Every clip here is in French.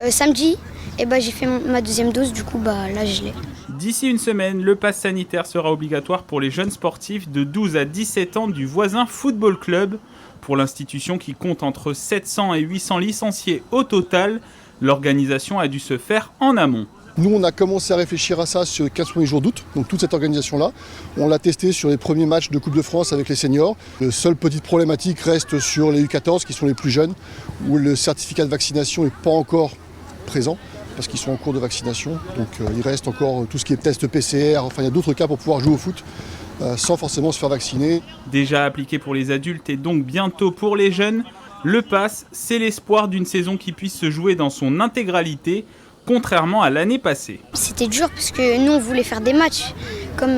Samedi, j'ai fait ma deuxième dose, du coup là je l'ai. D'ici une semaine, le pass sanitaire sera obligatoire pour les jeunes sportifs de 12 à 17 ans du Voisin Football Club. Pour l'institution qui compte entre 700 et 800 licenciés au total, l'organisation a dû se faire en amont. Nous, on a commencé à réfléchir à ça sur les 15 premiers jours d'août, donc toute cette organisation-là. On l'a testé sur les premiers matchs de Coupe de France avec les seniors. Le seul petite problématique reste sur les U14 qui sont les plus jeunes, où le certificat de vaccination n'est pas encore présent, parce qu'ils sont en cours de vaccination. Donc il reste encore tout ce qui est test PCR, enfin il y a d'autres cas pour pouvoir jouer au foot sans forcément se faire vacciner. Déjà appliqué pour les adultes et donc bientôt pour les jeunes, le pass, c'est l'espoir d'une saison qui puisse se jouer dans son intégralité, contrairement à l'année passée. C'était dur parce que nous on voulait faire des matchs comme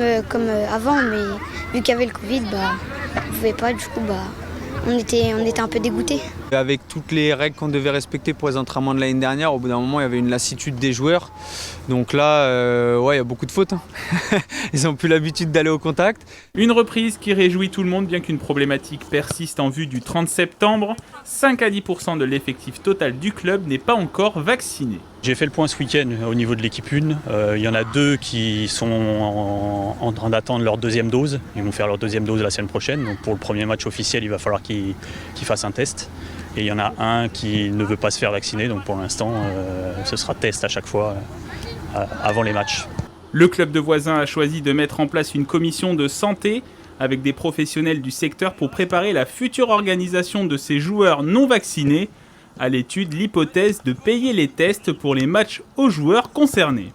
avant, mais vu qu'il y avait le Covid, on pouvait pas, du coup on était un peu dégoûtés. Avec toutes les règles qu'on devait respecter pour les entraînements de l'année dernière, au bout d'un moment il y avait une lassitude des joueurs. Donc là, il y a beaucoup de fautes. Ils n'ont plus l'habitude d'aller au contact. Une reprise qui réjouit tout le monde, bien qu'une problématique persiste en vue du 30 septembre. 5 à 10% de l'effectif total du club n'est pas encore vacciné. J'ai fait le point ce week-end au niveau de l'équipe 1. Il y en a 2 qui sont en train d'attendre leur deuxième dose. Ils vont faire leur deuxième dose la semaine prochaine. Donc pour le premier match officiel, il va falloir qu'ils fassent un test. Et il y en a un qui ne veut pas se faire vacciner. Donc pour l'instant, ce sera test à chaque fois avant les matchs. Le club de Voisin a choisi de mettre en place une commission de santé avec des professionnels du secteur pour préparer la future organisation de ces joueurs non vaccinés. À l'étude, l'hypothèse de payer les tests pour les matchs aux joueurs concernés.